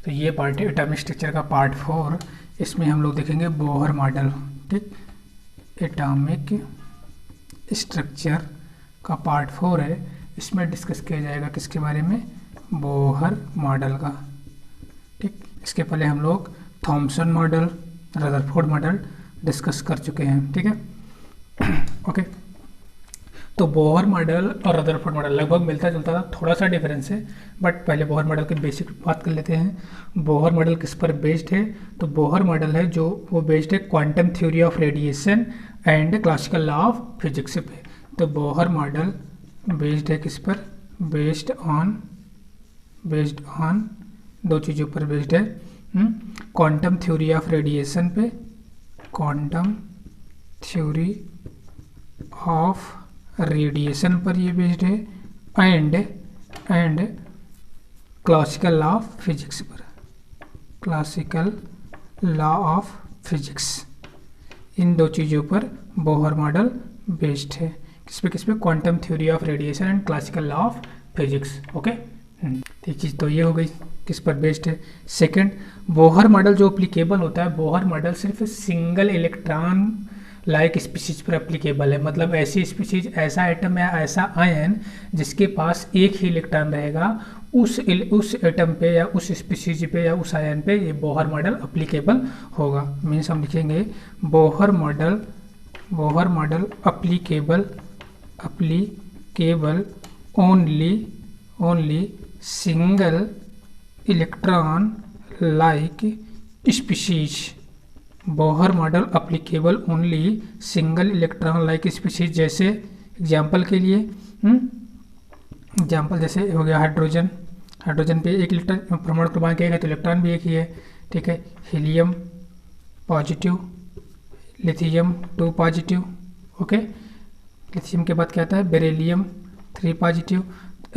तो ये पार्ट है एटॉमिक स्ट्रक्चर का पार्ट 4। इसमें हम लोग देखेंगे बोहर मॉडल। ठीक, एटॉमिक स्ट्रक्चर का पार्ट 4 है। इसमें डिस्कस किया जाएगा किसके बारे में, बोहर मॉडल का। ठीक, इसके पहले हम लोग Thompson model, Rutherford model discuss कर चुके हैं। ठीक है ओके। तो बोहर मॉडल और रदरफोर्ड मॉडल लगभग मिलता जुलता था, थोड़ा सा डिफरेंस है, बट पहले बोहर मॉडल की बेसिक बात कर लेते हैं। बोहर मॉडल किस पर बेस्ड है, तो बोहर मॉडल है जो वो बेस्ड है quantum theory of radiation and classical law of physics पे। तो बोहर मॉडल बेस्ड है किस पर, बेस्ड ऑन दो चीज़ों पर बेस्ड है, क्वांटम थ्योरी ऑफ रेडिएशन पे, क्वांटम थ्योरी ऑफ रेडिएशन पर ये बेस्ड है, and classical law of physics पर, क्लासिकल लॉ ऑफ फिजिक्स। इन दो चीज़ों पर बोहर मॉडल बेस्ड है। किस पे, quantum theory of radiation and classical law of physics. Okay, ठीक चीज़ तो ये हो गई किस पर बेस्ड है। सेकंड, बोहर मॉडल जो एप्लीकेबल होता है, बोहर मॉडल सिर्फ सिंगल इलेक्ट्रॉन लाइक स्पीशीज पर एप्लीकेबल है। मतलब ऐसी स्पीशीज, ऐसा एटम या ऐसा आयन जिसके पास एक ही इलेक्ट्रॉन रहेगा, उस एटम पे या उस स्पीशीज पे या उस आयन पे ये बोहर मॉडल एप्लीकेबल होगा। मीन्स हम लिखेंगे Bohr model applicable only single electron like species. Bohr model applicable only single electron like species. जैसे एग्जाम्पल के लिए, एग्जाम्पल जैसे हो गया हाइड्रोजन पे एक इलेक्ट्रॉन, परमाणु क्रमांक एक है तो इलेक्ट्रॉन भी एक ही है। ठीक है, helium positive, lithium 2 positive. Okay, lithium के बाद क्या आता है, बेरिलियम 3 पॉजिटिव,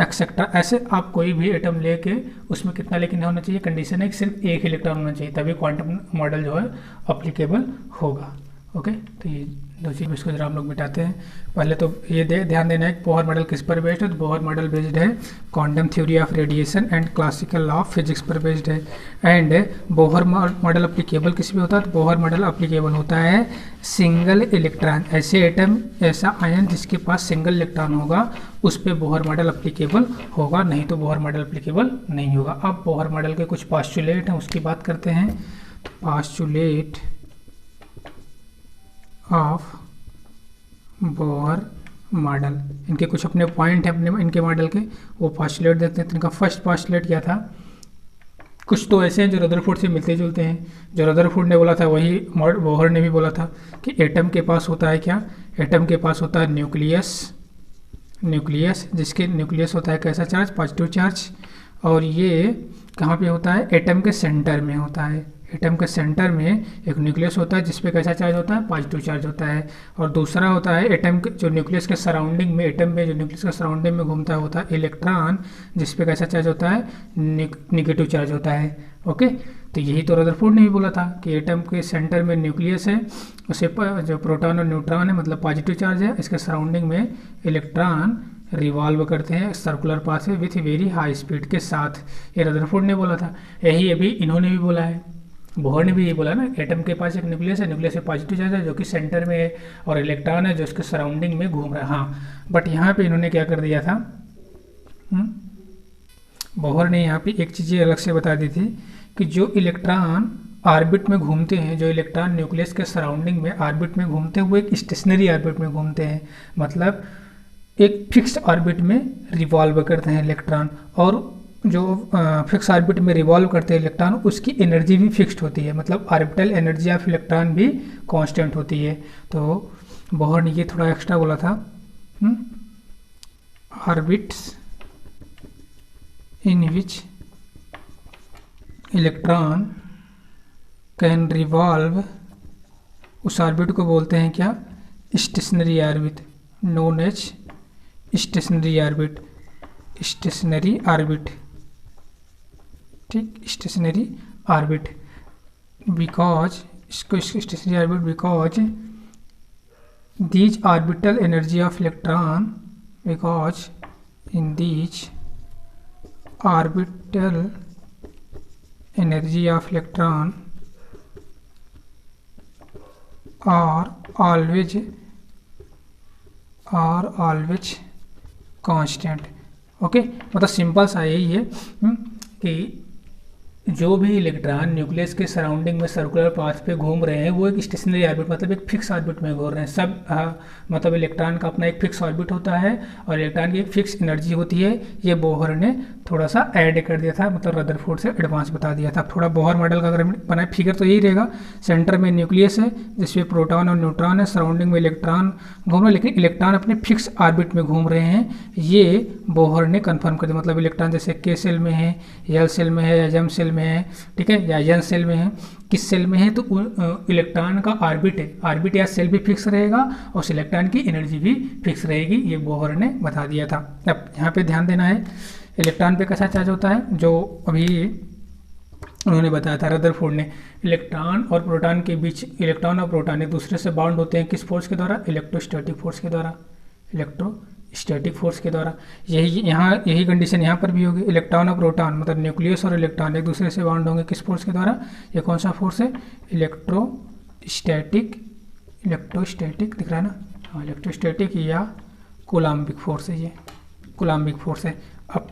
एक्सेट्रा। ऐसे आप कोई भी एटम लेके उसमें कितना लेकिन होना चाहिए, कंडीशन है कि सिर्फ एक इलेक्ट्रॉन होना चाहिए, तभी क्वांटम मॉडल जो है एप्लीकेबल होगा। ओके, तो ये दो चीज़ इसको जरा हम लोग मिटाते हैं। पहले तो ये ध्यान देना है कि बोहर मॉडल किस पर बेस्ड है। तो बोहर मॉडल बेस्ड है quantum theory of radiation and classical law of physics पर बेस्ड है। एंड बोहर मॉडल एप्लीकेबल किस पे होता है, तो बोहर मॉडल एप्लीकेबल होता है सिंगल इलेक्ट्रॉन, ऐसे एटम, ऐसा आयन जिसके पास सिंगल इलेक्ट्रॉन होगा उस पर बोहर मॉडल एप्लीकेबल होगा, नहीं तो बोहर मॉडल एप्लीकेबल नहीं होगा। अब बोहर मॉडल के कुछ पास्चुलेट हैं उसकी बात करते हैं। तो पास्चुलेट ऑफ बोहर मॉडल, इनके कुछ अपने पॉइंट हैं अपने इनके मॉडल के, वो पास्चुलेट देखते हैं। तो इनका फर्स्ट पास्चुलेट क्या था, कुछ तो ऐसे हैं जो रदरफोर्ड से मिलते जुलते हैं। जो रदरफोर्ड ने बोला था वही बोहर ने भी बोला था कि एटम के पास होता है क्या, एटम के पास होता है न्यूक्लियस, जिसके न्यूक्लियस होता है कैसा चार्ज, पॉजिटिव चार्ज। और ये कहाँ पे होता है, एटम के सेंटर में होता है। एटम के सेंटर में एक न्यूक्लियस होता है जिसपे कैसा चार्ज होता है, पॉजिटिव चार्ज होता है। और दूसरा होता है एटम के जो न्यूक्लियस के सराउंडिंग में, एटम में जो न्यूक्लियस के सराउंडिंग में घूमता होता है इलेक्ट्रॉन, जिसपे कैसा चार्ज होता है, निगेटिव चार्ज होता है। ओके, तो यही तो रदरफोर्ड ने भी बोला था कि एटम के सेंटर में न्यूक्लियस है, उसे जो प्रोटॉन और न्यूट्रॉन है मतलब पॉजिटिव चार्ज है, इसके सराउंडिंग में इलेक्ट्रॉन रिवॉल्व करते हैं सर्कुलर पाथ में विथ वेरी हाई स्पीड के साथ। ये रदरफोर्ड ने बोला था, यही अभी इन्होंने भी बोला है, बोहर ने भी ये बोला ना, एटम के पास एक न्यूक्लियस है, न्यूक्लियस में पॉजिटिव चार्ज है जो कि सेंटर में है, और इलेक्ट्रॉन है जो उसके सराउंडिंग में घूम रहा है। हाँ, बट यहाँ पे इन्होंने क्या कर दिया था, बोहर ने यहाँ पे एक चीज़ अलग से बता दी थी कि जो इलेक्ट्रॉन ऑर्बिट में घूमते हैं, जो इलेक्ट्रॉन न्यूक्लियस के सराउंडिंग में ऑर्बिट में घूमते हैं, वो एक स्टेशनरी ऑर्बिट में घूमते हैं, मतलब एक फिक्स्ड ऑर्बिट में रिवॉल्व करते हैं इलेक्ट्रॉन। और जो फिक्स ऑर्बिट में रिवॉल्व करते हैं इलेक्ट्रॉन, उसकी एनर्जी भी फिक्स्ड होती है, मतलब ऑर्बिटल एनर्जी ऑफ इलेक्ट्रॉन भी कांस्टेंट होती है। तो बोहर ने ये थोड़ा एक्स्ट्रा बोला था, orbits in which electron can revolve, उस ऑर्बिट को बोलते हैं क्या, stationary orbit, known as stationary orbit, stationary orbit. ठीक, स्टेशनरी ऑर्बिट, बिकॉज इसको stationary orbit because these orbital energy of electron, because in these orbital energy of electron are always constant. Okay, मतलब simple सा यही है कि जो भी electron nucleus के सराउंडिंग में सर्कुलर पाथ पे घूम रहे हैं वो एक स्टेशनरी ऑर्बिट मतलब एक फिक्स ऑर्बिट में घूम रहे हैं सब। मतलब इलेक्ट्रॉन का अपना एक फिक्स ऑर्बिट होता है और इलेक्ट्रॉन की एक फिक्स एनर्जी होती है। ये बोहर ने थोड़ा सा ऐड कर दिया था, मतलब रदरफोर्ड से एडवांस बता दिया था। थोड़ा बोहर मॉडल का अगर बनाए फिगर तो यही रहेगा, सेंटर में न्यूक्लियस है जिसमें प्रोटॉन और न्यूट्रॉन है, सराउंडिंग में इलेक्ट्रॉन घूम रहे हैं, लेकिन इलेक्ट्रॉन अपने फिक्स ऑर्बिट में घूम रहे हैं। ये बोहर ने कन्फर्म कर दिया। मतलब इलेक्ट्रॉन जैसे के सेल में है, एल सेल में है, या एम सेल में है, ठीक है, या एन सेल में है, किस सेल में है, तो इलेक्ट्रॉन का ऑर्बिट है, ऑर्बिट या सेल भी फिक्स रहेगा और उस इलेक्ट्रॉन की एनर्जी भी फिक्स रहेगी। ये बोहर ने बता दिया था। अब यहाँ पे ध्यान देना है इलेक्ट्रॉन पे कैसा चार्ज होता है, जो अभी उन्होंने बताया था रदरफोर्ड ने। इलेक्ट्रॉन और प्रोटॉन के बीच, इलेक्ट्रॉन और प्रोटॉन एक दूसरे से बाउंड होते हैं किस फोर्स के द्वारा? इलेक्ट्रोस्टैटिक फोर्स के द्वारा। इलेक्ट्रोस्टैटिक फोर्स के द्वारा। यही कंडीशन यहाँ पर भी होगी। इलेक्ट्रॉन और प्रोटॉन मतलब न्यूक्लियस और इलेक्ट्रॉन एक दूसरे से बाउंड होंगे किस फोर्स के द्वारा? ये कौन सा फोर्स है? इलेक्ट्रोस्टैटिक दिख रहा है ना? हाँ, इलेक्ट्रोस्टैटिक या कूलम्बिक फोर्स है। ये कूलम्बिक फोर्स है। अब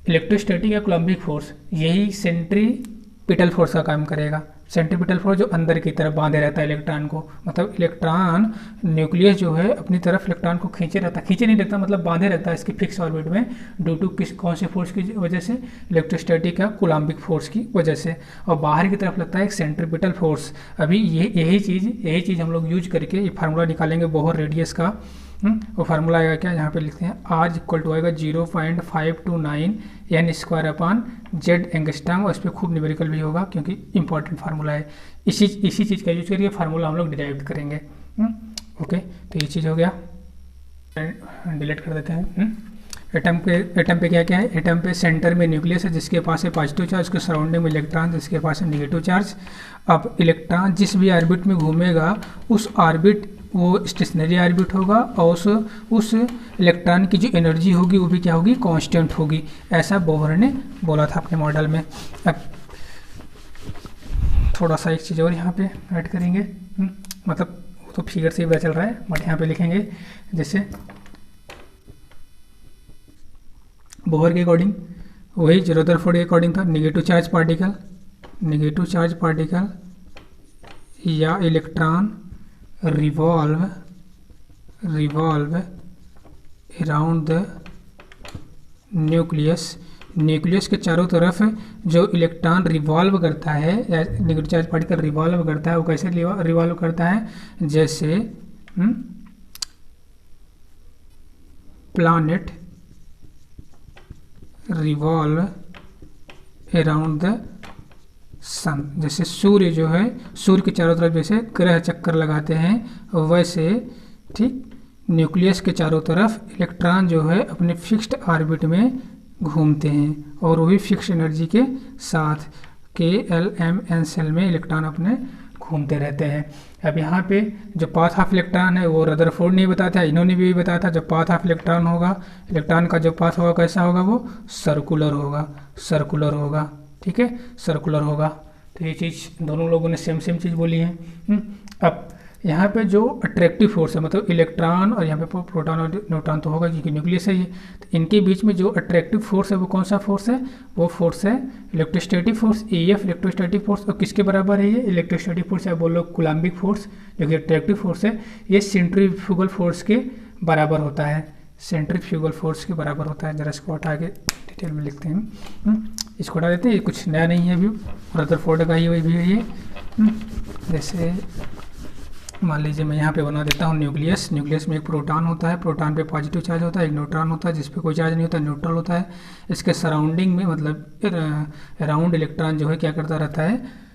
इलेक्ट्रोस्टैटिक या कूलम्बिक फोर्स यही सेंट्रीपिटल फोर्स का काम करेगा। सेंट्रीपिटल फोर्स जो अंदर की तरफ बांधे रहता है इलेक्ट्रॉन को, मतलब इलेक्ट्रॉन न्यूक्लियस जो है अपनी तरफ इलेक्ट्रॉन को खींचे नहीं रहता, मतलब बांधे रहता है इसकी फिक्स ऑर्बिट में ड्यू टू कौन से फोर्स की वजह से? इलेक्ट्रोस्टैटिक या कूलम्बिक फोर्स की वजह से। और बाहर की तरफ लगता है एक सेंट्रीपिटल फोर्स। अभी यही चीज़ हम लोग यूज करके ये फार्मूला निकालेंगे बोहर रेडियस का। वो फार्मूला आएगा क्या? यहाँ पे लिखते हैं R इक्वल टू आएगा 0.529 n square upon Z angstrom, और इस पर खूब न्यूमेरिकल भी होगा क्योंकि इंपॉर्टेंट फार्मूला है। इसी चीज़ का यूज करके फार्मूला हम लोग डिराइव करेंगे। ओके, तो ये चीज़ हो गया, डिलीट कर देते हैं। एटम पे क्या है? एटम पे सेंटर में न्यूक्लियस है जिसके पास है पॉजिटिव चार्ज, उसके सराउंडिंग में इलेक्ट्रॉन जिसके पास है नेगेटिव चार्ज। अब इलेक्ट्रॉन जिस भी ऑर्बिट में घूमेगा उस ऑर्बिट वो स्टेशनरी ऑर्बिट होगा और उस इलेक्ट्रॉन की जो एनर्जी होगी वो भी क्या होगी? कांस्टेंट होगी। ऐसा बोहर ने बोला था अपने मॉडल में। अब थोड़ा सा एक चीज़ और यहाँ पे ऐड करेंगे, मतलब वो तो फिगर से ही पता चल रहा है बट यहाँ पे लिखेंगे जैसे बोहर के अकॉर्डिंग वही जो रदरफोर्ड के अकॉर्डिंग था। नेगेटिव चार्ज पार्टिकल या electron revolve around the nucleus के चारों तरफ जो इलेक्ट्रॉन रिवॉल्व करता है या नेगेटिव चार्ज पार्टिकल रिवॉल्व करता है, वो कैसे रिवॉल्व करता है? जैसे प्लैनेट रिवॉल्व अराउंड द सन। जैसे सूर्य जो है, सूर्य के चारों तरफ जैसे ग्रह चक्कर लगाते हैं वैसे, ठीक, न्यूक्लियस के चारों तरफ इलेक्ट्रॉन जो है अपने फिक्स्ड ऑर्बिट में घूमते हैं और वही फिक्स एनर्जी के साथ K-L-M-N सेल में इलेक्ट्रॉन अपने घूमते रहते हैं। अब यहाँ पे जो पाथ ऑफ इलेक्ट्रॉन है वो रदरफोर्ड नहीं बताता है, इन्होंने भी बताया था। जो पाथ ऑफ इलेक्ट्रॉन होगा, इलेक्ट्रॉन का जो पाथ होगा कैसा होगा? वो सर्कुलर होगा, ठीक है, सर्कुलर होगा। तो ये चीज़ दोनों लोगों ने सेम चीज़ बोली है। अब यहाँ पे जो अट्रैक्टिव फोर्स है, मतलब इलेक्ट्रॉन और यहाँ पे प्रोटॉन और न्यूट्रॉन तो होगा क्योंकि न्यूक्लियस है ये, तो इनके बीच में जो अट्रैक्टिव फोर्स है वो कौन सा फोर्स है? वो फोर्स है electrostatic force, EF electrostatic force. और किसके बराबर है ये इलेक्ट्रोस्टैटिक फोर्स? या बोलो कूलम्बिक फोर्स, जो कि अट्रैक्टिव फोर्स है, ये सेंट्रीफ्यूगल फोर्स के बराबर होता है। सेंट्रीफ्यूगल फोर्स के बराबर होता है। जरा इसको हटा के डिटेल में लिखते हैं, इसको हटा देते हैं, ये कुछ नया नहीं है, अभी रदरफोर्ड का ही वही भी है ये। जैसे मान लीजिए मैं यहाँ पे बना देता हूँ न्यूक्लियस में एक प्रोटॉन होता है, प्रोटॉन पे पॉजिटिव चार्ज होता है, एक न्यूट्रॉन होता है जिस पे कोई चार्ज नहीं होता, न्यूट्रल होता है। इसके सराउंडिंग में मतलब अराउंड इलेक्ट्रॉन जो है क्या करता रहता है?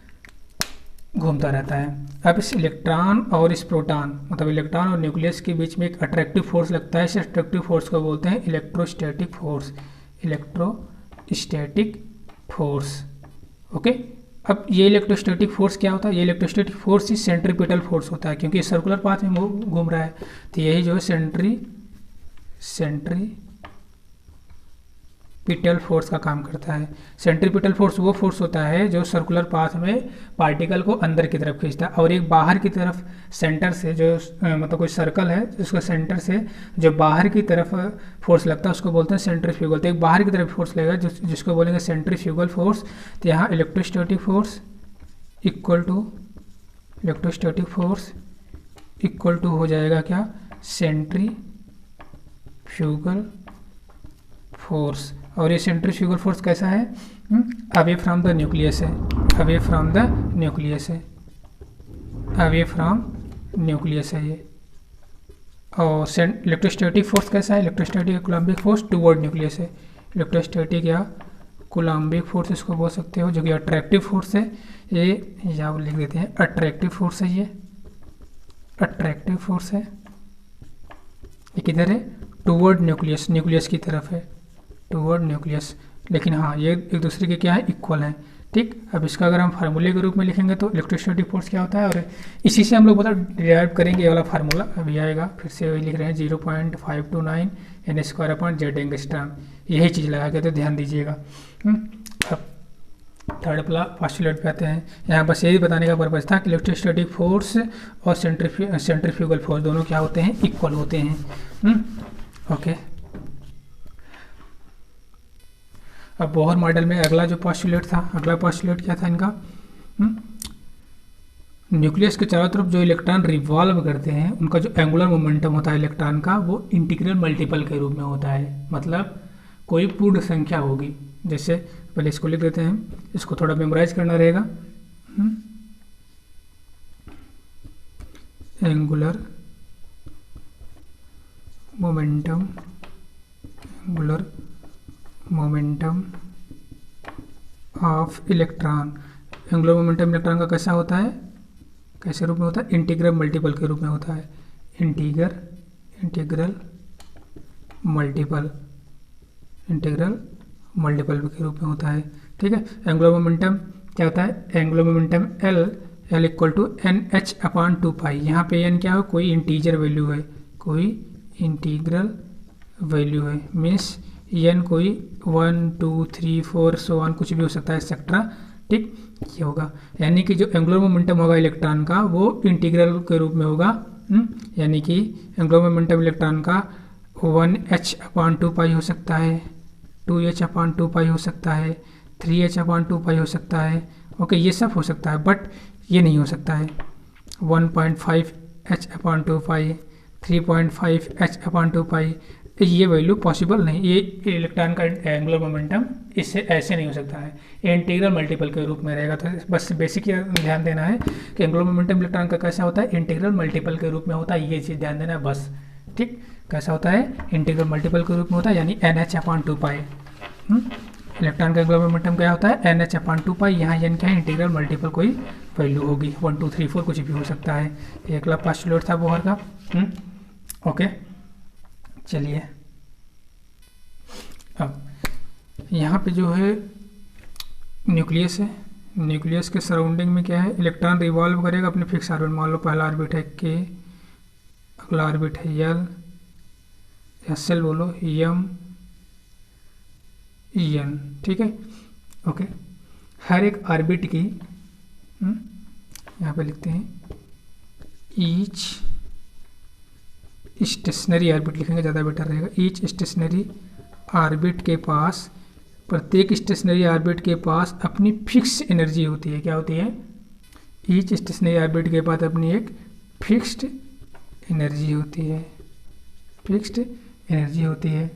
घूमता रहता है। अब इस इलेक्ट्रॉन और इस प्रोटॉन मतलब इलेक्ट्रॉन और न्यूक्लियस के बीच में एक अट्रैक्टिव फोर्स लगता है। इस अट्रैक्टिव फोर्स को बोलते हैं इलेक्ट्रोस्टैटिक फोर्स। ओके, अब ये इलेक्ट्रोस्टैटिक फोर्स क्या होता है? ये इलेक्ट्रोस्टैटिक फोर्स ही सेंट्रीपिटल फोर्स होता है क्योंकि ये सर्कुलर पाथ में घूम रहा है। तो यही जो है पिटल फोर्स का काम करता है। सेंट्रीपिटल फोर्स वो फोर्स होता है जो सर्कुलर पाथ में पार्टिकल को अंदर की तरफ खींचता है, और एक बाहर की तरफ सेंटर से जो मतलब कोई सर्कल है उसका सेंटर से जो बाहर की तरफ फोर्स लगता है उसको बोलते हैं सेंट्रीफ्यूगल। तो एक बाहर की तरफ फोर्स लगेगा जिसको बोलेंगे सेंट्रीफ्यूगल फोर्स। तो यहाँ इलेक्ट्रोस्टैटिक फोर्स इक्वल टू हो जाएगा क्या, सेंट्रीफ्यूगल फोर्स। और ये सेंट्रीफ्यूगल फोर्स कैसा है, अवे फ्रॉम द न्यूक्लियस है, अवे फ्रॉम न्यूक्लियस है ये। और इलेक्ट्रोस्टैटिक फोर्स कैसा है, electrostatic Coulombic force toward nucleus है। इलेक्ट्रोस्टैटिक या कूलम्बिक फोर्स इसको बोल सकते हो, जो कि अट्रैक्टिव फोर्स है। ये यहाँ लिख देते हैं अट्रैक्टिव फोर्स है, ये अट्रैक्टिव फोर्स है। ये किधर है, टुवर्ड न्यूक्लियस, न्यूक्लियस की तरफ है, टुवर्ड न्यूक्लियस। लेकिन हाँ ये एक दूसरे के क्या है, इक्वल है। ठीक, अब इसका अगर हम फार्मूले के रूप में लिखेंगे तो इलेक्ट्रोस्टैटिक फोर्स क्या होता है, और इसी से हम लोग मतलब डिराइव करेंगे। ये वाला फार्मूला अभी आएगा, फिर से वही लिख रहे हैं 0.529 n² एंगस्ट्रॉम, यही चीज़ लगा के तो ध्यान दीजिएगा। अब थर्ड पोस्टुलेट पे आते हैं। यहाँ बस यही बताने का पर्पज़ था कि इलेक्ट्रोस्टैटिक फोर्स और सेंट्रीफ्यूगल फोर्स दोनों क्या होते हैं, इक्वल होते हैं। ओके, अब बोहर मॉडल में अगला जो पोस्टुलेट था, अगला पोस्टुलेट क्या था इनका, न्यूक्लियस के चारों तरफ जो इलेक्ट्रॉन रिवॉल्व करते हैं उनका जो एंगुलर मोमेंटम होता है इलेक्ट्रॉन का, वो इंटीग्रल मल्टीपल के रूप में होता है। मतलब कोई पूर्ण संख्या होगी, जैसे पहले इसको लिख देते हैं, इसको थोड़ा मेमोराइज करना रहेगा। Angular momentum of electron. Angular momentum electron का कैसा होता है, कैसे रूप में होता है, इंटीग्रल मल्टीपल के रूप में होता है। इंटीग्रल मल्टीपल के रूप में होता है। ठीक है, एंगुलर मोमेंटम क्या होता है, angular momentum L equal to NH/2π। यहाँ पे n क्या है, कोई इंटीजर वैल्यू है, कोई इंटीग्रल वैल्यू है, मीन्स n कोई 1 2 3 4 सो ऑन कुछ भी हो सकता है एक्सेट्रा। ठीक, ये होगा, यानी कि जो एंगुलर मोमेंटम होगा इलेक्ट्रॉन का वो इंटीग्रल के रूप में होगा। यानी कि एंगुलर मोमेंटम इलेक्ट्रॉन का 1h/2π हो सकता है, 2h/2π हो सकता है, 3h/2π हो सकता है। ओके, ये सब हो सकता है, बट ये नहीं हो सकता है 1.5h/2π, 3.5h/2π, ये वैल्यू पॉसिबल नहीं। ये इलेक्ट्रॉन का एंगुलर मोमेंटम इससे ऐसे नहीं हो सकता है, ये इंटीग्रल मल्टीपल के रूप में रहेगा। तो बस बेसिक ध्यान देना है कि एंगुलर मोमेंटम इलेक्ट्रॉन का कैसा होता है, इंटीग्रल मल्टीपल के रूप में होता है, ये चीज़ ध्यान देना है बस। ठीक, कैसा होता है, इंटीग्रल मल्टीपल के रूप में होता है, यानी NH/2π। इलेक्ट्रॉन का एंगुलर मोमेंटम क्या होता है, NH/2π। यहाँ n क्या है, इंटीग्रल मल्टीपल कोई वैल्यू होगी, 1 2 3 4 कुछ भी हो सकता है। ये अगला पोस्टुलेट था बोहर का। ओके, चलिए अब यहाँ पे जो है न्यूक्लियस है, न्यूक्लियस के सराउंडिंग में क्या है, इलेक्ट्रॉन रिवॉल्व करेगा अपने फिक्स ऑर्बिट। मान लो पहला ऑर्बिट है K, अगला ऑर्बिट है L, SL बोलो, M, EN। ठीक है, ओके, हर एक ऑर्बिट की यहाँ पे लिखते हैं ईच स्टेशनरी ऑर्बिट, लिखेंगे ज़्यादा बेटर रहेगा। ईच स्टेशनरी ऑर्बिट के पास, प्रत्येक स्टेशनरी ऑर्बिट के पास अपनी फिक्स एनर्जी होती है। क्या होती है, ईच स्टेशनरी ऑर्बिट के पास अपनी एक फिक्स्ड एनर्जी होती है, फिक्स्ड एनर्जी होती है।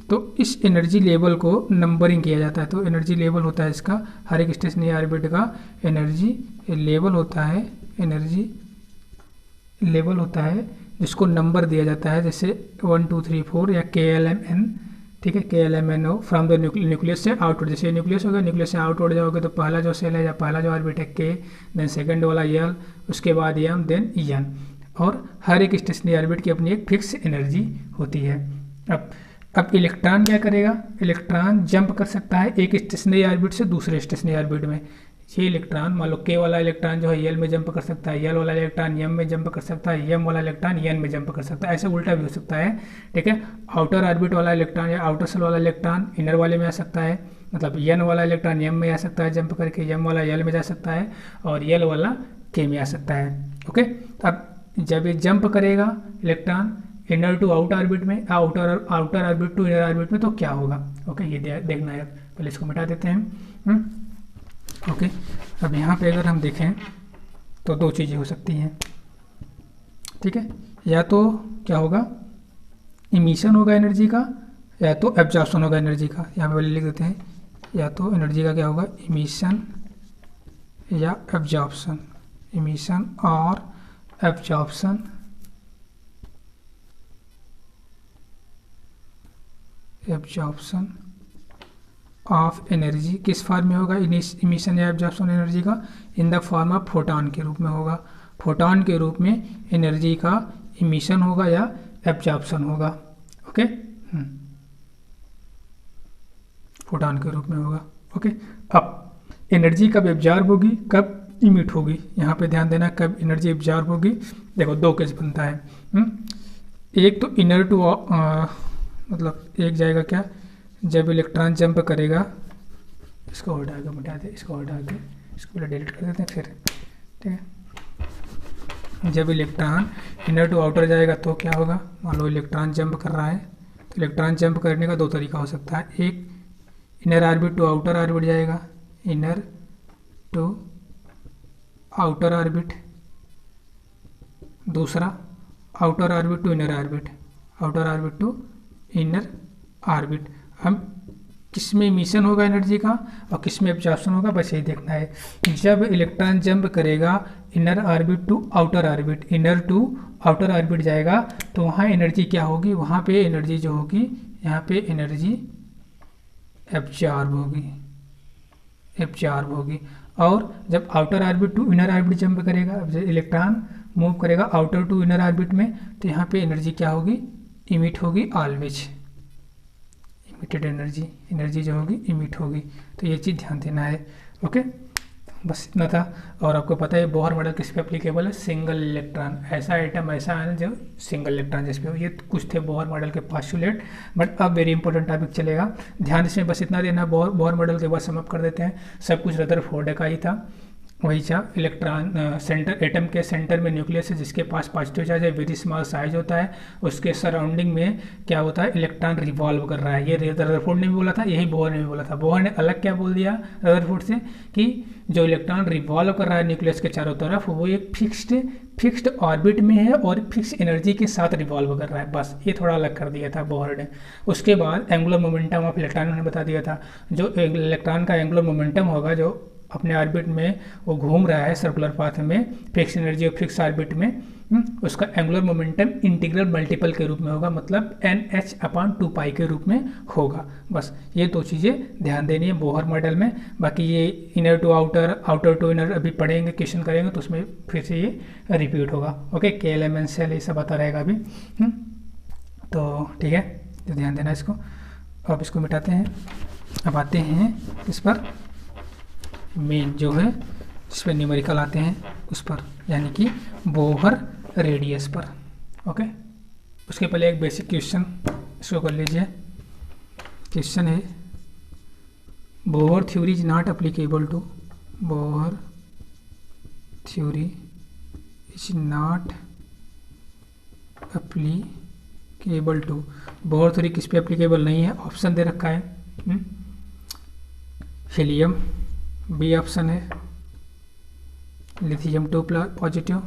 तो इस एनर्जी लेवल को नंबरिंग किया जाता है। तो एनर्जी लेवल होता है इसका, हर एक स्टेशनरी ऑर्बिट का एनर्जी लेवल होता है, एनर्जी लेवल होता है जिसको नंबर दिया जाता है, जैसे 1 2 3 4 या KLMN। ठीक है, KLMNO फ्रॉम द न्यूक्लियस से आउटवर्ड। जैसे न्यूक्लियस होगा, न्यूक्लियस से आउटवर्ड जाओगे तो पहला जो सेल है या पहला जो ऑर्बिट है K, देन सेकंड वाला L, उसके बाद M, देन EN। और हर एक स्टेशनरी ऑर्बिट की अपनी एक फिक्स एनर्जी होती है। अब इलेक्ट्रॉन क्या करेगा, इलेक्ट्रॉन जंप कर सकता है एक स्टेशनरी ऑर्बिट से दूसरे स्टेशनरी ऑर्बिट में। ये इलेक्ट्रॉन मान लो के वाला इलेक्ट्रॉन जो है एल में जंप कर सकता है, एल वाला इलेक्ट्रॉन एम में जंप कर सकता है, एम वाला इलेक्ट्रॉन एन में जंप कर सकता है, ऐसे उल्टा भी हो सकता है। ठीक है, आउटर ऑर्बिट वाला इलेक्ट्रॉन या आउटर सेल वाला इलेक्ट्रॉन इनर वाले में आ सकता है, मतलब एन वाला इलेक्ट्रॉन एम में आ सकता है जंप करके, एम वाला एल में जा सकता है, और एल वाला के में आ सकता है। ओके, अब जब ये जंप करेगा electron inner to outer orbit में, outer orbit to inner orbit में, तो क्या होगा। ओके, ये देखना है, पहले इसको मिटा देते हैं। ओके, अब यहाँ पे अगर हम देखें तो दो चीज़ें हो सकती हैं। ठीक है, या तो क्या होगा, इमिशन होगा एनर्जी का, या तो एब्जॉर्प्शन होगा एनर्जी का। यहाँ पे पहले लिख देते हैं, या तो एनर्जी का क्या होगा, इमिशन या एब्जॉर्प्शन, इमिशन और एब्जॉर्प्शन, एब्जॉर्प्शन ऑफ एनर्जी किस फॉर्म में होगा, इमिशन या एब्जॉर्प्शन एनर्जी का, in the form of photon के रूप में होगा। फोटॉन के रूप में एनर्जी का इमिशन होगा या एब्जॉर्प्शन होगा। ओके, फोटॉन के रूप में होगा। ओके, अब एनर्जी कब एब्जॉर्ब होगी, कब इमिट होगी, यहाँ पे ध्यान देना, कब एनर्जी एब्जॉर्ब होगी। देखो दो केस बनता है। एक तो इनर टू मतलब एक जाएगा क्या, जब इलेक्ट्रॉन जंप करेगा, इसको हटा के मिटा दे, इसको हटा के इसको पहले डिलीट कर देते हैं फिर। ठीक है, जब इलेक्ट्रॉन इनर टू आउटर जाएगा तो क्या होगा, मान लो इलेक्ट्रॉन जंप कर रहा है, तो इलेक्ट्रॉन जंप करने का दो तरीका हो सकता है। एक inner orbit to outer orbit जाएगा, इनर टू आउटर ऑर्बिट, दूसरा outer orbit to inner orbit, outer orbit to inner orbit. हम किस में इमिशन होगा एनर्जी का और किस में एब्जॉर्प्शन होगा, बस यही देखना है। जब इलेक्ट्रॉन जंप करेगा inner orbit to outer orbit, inner to outer orbit जाएगा, तो वहाँ एनर्जी क्या होगी, वहाँ पे एनर्जी जो होगी, यहाँ पे एनर्जी एब्जॉर्ब होगी, एब्जॉर्ब होगी। और जब outer orbit to inner orbit jump करेगा, जब इलेक्ट्रॉन मूव करेगा आउटर टू इनर ऑर्बिट में, तो यहाँ पे एनर्जी क्या होगी, इमिट होगी, ऑलवेज इमिटेड एनर्जी, एनर्जी जो होगी इमिट होगी। तो ये चीज़ ध्यान देना है। ओके, बस इतना था। और आपको पता है बोहर मॉडल किस पे एप्लीकेबल है, सिंगल इलेक्ट्रॉन, ऐसा आइटम ऐसा है जो सिंगल इलेक्ट्रॉन जिस पे, ये कुछ थे बोहर मॉडल के पोस्टुलेट। बट अब वेरी इंपॉर्टेंट टॉपिक चलेगा, ध्यान इसमें बस इतना देना। बोहर मॉडल के बाद समाप्त कर देते हैं। सब कुछ रदरफोर्ड का ही था, वही था। इलेक्ट्रॉन सेंटर, एटम के सेंटर में न्यूक्लियस है जिसके पास पॉजिटिव चार्ज है, वेरी स्मॉल साइज होता है, उसके सराउंडिंग में क्या होता है, इलेक्ट्रॉन रिवॉल्व कर रहा है। ये रदरफोर्ड ने भी बोला था, यही बोहर ने भी बोला था। बोहर ने अलग क्या बोल दिया रदरफोर्ड से, कि जो इलेक्ट्रॉन रिवॉल्व कर रहा है न्यूक्लियस के चारों तरफ, वो एक फिक्स्ड ऑर्बिट में है और फिक्स एनर्जी के साथ रिवॉल्व कर रहा है। बस ये थोड़ा अलग कर दिया था बोहर ने। उसके बाद एंगुलर मोमेंटम ऑफ इलेक्ट्रॉन उन्होंने बता दिया था, जो इलेक्ट्रॉन का एंगुलर मोमेंटम होगा, जो अपने ऑर्बिट में वो घूम रहा है सर्कुलर पाथ में, फिक्स एनर्जी और फिक्स ऑर्बिट में, उसका एंगुलर मोमेंटम इंटीग्रल मल्टीपल के रूप में होगा, मतलब NH/2π के रूप में होगा। बस ये दो चीज़ें ध्यान देनी है बोहर मॉडल में। बाकी ये inner to outer, outer to inner अभी पढ़ेंगे, क्वेश्चन करेंगे तो उसमें फिर से ये रिपीट होगा। ओके, KLM सेल ये सब आता रहेगा अभी। तो ठीक है, तो ध्यान देना इसको। अब इसको मिटाते हैं। अब आते हैं इस पर, मेन जो है जिस पर न्यूमेरिकल आते हैं उस पर, यानी कि बोहर रेडियस पर। ओके, उसके पहले एक बेसिक क्वेश्चन इसको कर लीजिए। क्वेश्चन है, Bohr theory is not applicable to, Bohr theory is not applicable to, Bohr theory किस पे एप्लीकेबल नहीं है, ऑप्शन दे रखा है। हीलियम बी ऑप्शन है, लिथियम 2 पॉजिटिव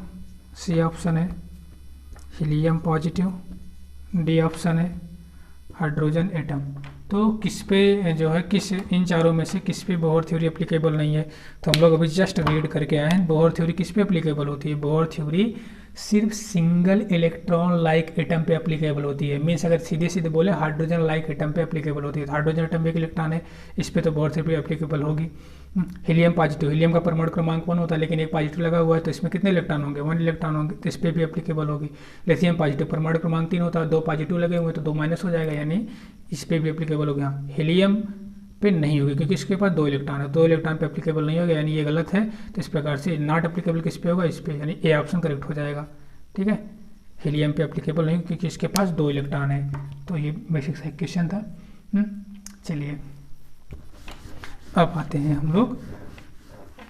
सी ऑप्शन है, हीलियम पॉजिटिव डी ऑप्शन है, हाइड्रोजन एटम। तो किस पे जो है, किस इन चारों में से किस पे बोहर थ्योरी एप्लीकेबल नहीं है, तो हम लोग अभी जस्ट रीड करके आए हैं। बोहर थ्योरी किस पे एप्लीकेबल होती है, बोहर थ्योरी सिर्फ सिंगल इलेक्ट्रॉन लाइक एटम पे एप्लीकेबल होती है। मीन्स अगर सीधे सीधे बोले हाइड्रोजन लाइक एटम पे एप्लीकेबल होती है, तो हाइड्रोजन एटम एक इलेक्ट्रॉन है, इस पे तो बोहर थ्योरी एप्लीकेबल होगी। हीलियम पॉजिटिव, हीलियम का परमाणु क्रमांक 1 होता है, लेकिन एक पॉजिटिव लगा हुआ है, तो इसमें कितने इलेक्ट्रॉन होंगे, 1 इलेक्ट्रॉन होंगे, तो इस पर भी एप्लीकेबल होगी। लिथियम पॉजिटिव, परमाणु क्रमांक 3 होता है, 2 पॉजिटिव लगे हुए हैं, तो 2 माइनस हो जाएगा, यानी इस पर भी एप्लीकेबल हो गया। हीलियम पे नहीं होगी, क्योंकि इसके पास 2 इलेक्ट्रॉन है, 2 इलेक्ट्रॉन पे एप्लीकेबल नहीं होगा, यानी ये गलत है। तो इस प्रकार से नॉट एप्लीकेबल किस पे होगा, इस पे, यानी ए ऑप्शन करेक्ट हो जाएगा। ठीक है, हीलियम पे एप्लीकेबल नहीं क्योंकि इसके पास 2 इलेक्ट्रॉन है। तो ये बेसिक सा क्वेश्चन था। चलिए अब आते हैं हम लोग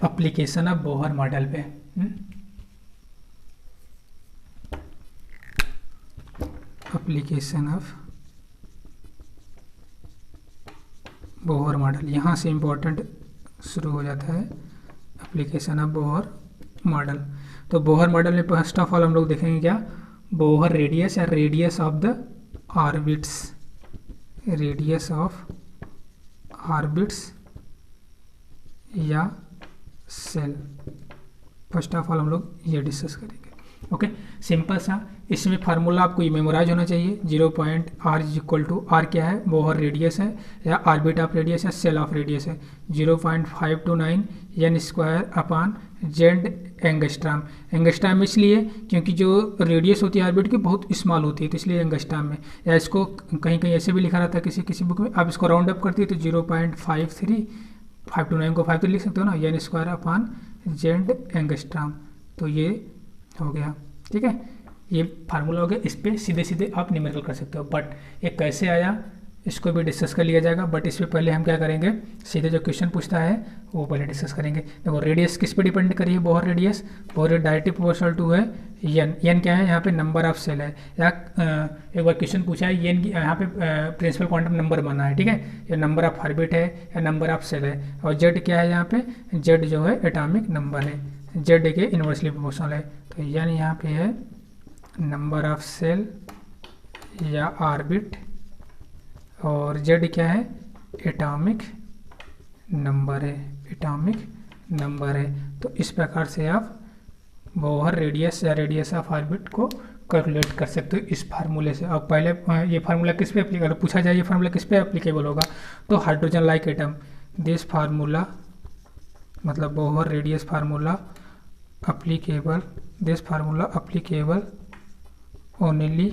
एप्लीकेशन ऑफ बोहर मॉडल पे। एप्लीकेशन ऑफ बोहर मॉडल, यहाँ से इम्पोर्टेंट शुरू हो जाता है। एप्लीकेशन ऑफ बोहर मॉडल, तो बोहर मॉडल में फर्स्ट ऑफ ऑल हम लोग देखेंगे क्या, बोहर रेडियस या radius of the orbits, radius of orbits या सेल। फर्स्ट ऑफ ऑल हम लोग ये डिस्कस करेंगे। ओके, सिंपल सा, इसमें फार्मूला आपको ये मेमोराइज होना चाहिए। 0.r क्या है, बोहर रेडियस है या ऑर्बिट ऑफ रेडियस या सेल ऑफ रेडियस है। 0.529 n square upon Z angstrom. Angstrom इसलिए क्योंकि जो रेडियस होती है ऑर्बिट की बहुत स्मॉल होती है, तो इसलिए एंगस्ट्राम में, या इसको कहीं कहीं ऐसे भी लिखा रहता है किसी किसी बुक में। आप इसको राउंड अप करती है तो 0.53, 529 को 5 तो लिख सकते हो ना, n square upon Z angstrom. तो ये हो गया। ठीक है, ये फार्मूला हो गया। इस पर सीधे सीधे आप न्यूमेरिकल कर सकते हो, बट ये कैसे आया इसको भी डिस्कस कर लिया जाएगा। बट इस पर पहले हम क्या करेंगे, सीधे जो क्वेश्चन पूछता है वो पहले डिस्कस करेंगे। देखो रेडियस किस पे डिपेंड करिए, Bohr radius, Bohr radius directly proportional to है एन। एन क्या है, यहाँ पे नंबर ऑफ सेल है, या एक बार क्वेश्चन पूछा है एन, यहाँ पे प्रिंसिपल क्वांटम नंबर बना है। ठीक है, ये नंबर ऑफ ऑर्बिट है या नंबर ऑफ सेल है। और जेड क्या है, यहाँ पे जेड जो है एटॉमिक नंबर है, जेड के इन्वर्सली प्रोपोर्शनल है। तो एन यहाँ पे है नंबर ऑफ सेल या ऑर्बिट, और जेड क्या है, एटॉमिक नंबर है, एटॉमिक नंबर है। तो इस प्रकार से आप बोहर रेडियस या रेडियस ऑफ ऑर्बिट को कैलकुलेट कर सकते हो इस फार्मूले से। और पहले ये फार्मूला किस पे एप्लीकेबल पूछा जाए, ये फार्मूला किस पे एप्लीकेबल होगा, तो hydrogen like atom. This formula मतलब Bohr radius formula applicable, this formula applicable only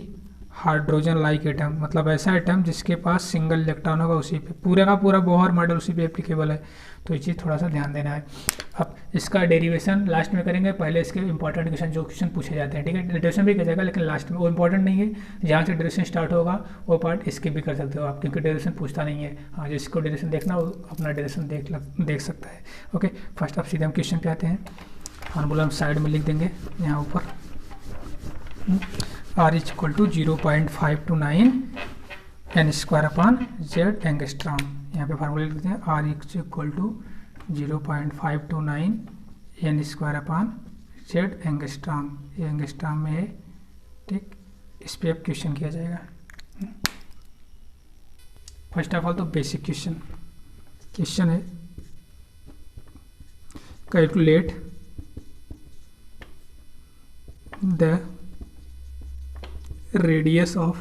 hydrogen like atom, मतलब ऐसा एटम जिसके पास सिंगल इलेक्ट्रॉन होगा, उसी पे पूरा का पूरा बोहर मॉडल उसी पे एप्लीकेबल है। तो ये चीज़ थोड़ा सा ध्यान देना है। अब इसका डेरिवेशन लास्ट में करेंगे, पहले इसके इंपॉर्टेंट क्वेश्चन जो क्वेश्चन पूछे जाते हैं। ठीक है, डेरिवेशन भी किया जाएगा लेकिन लास्ट में, वो इंपॉर्टेंट नहीं है, जहाँ से डेरिवेशन स्टार्ट होगा वो पार्ट इसके भी कर सकते हो आप, क्योंकि डेरिवेशन पूछता नहीं है। हाँ, जिसको डेरिवेशन देखना वो अपना डेरिवेशन देख सकता है। ओके, फर्स्ट अब सीधे हम क्वेश्चन पे आते हैं। फार्मूला हम साइड में लिख देंगे यहाँ ऊपर, R is equal to 0.529 n square upon Z angstrom. यहाँ पे फार्मूला लिख देते हैं, R is equal to 0.529 n square upon Z angstrom. ये एंगस्ट्राम में है। ठीक, इस पर अब क्वेश्चन किया जाएगा। फर्स्ट ऑफ ऑल तो बेसिक क्वेश्चन है, calculate the radius of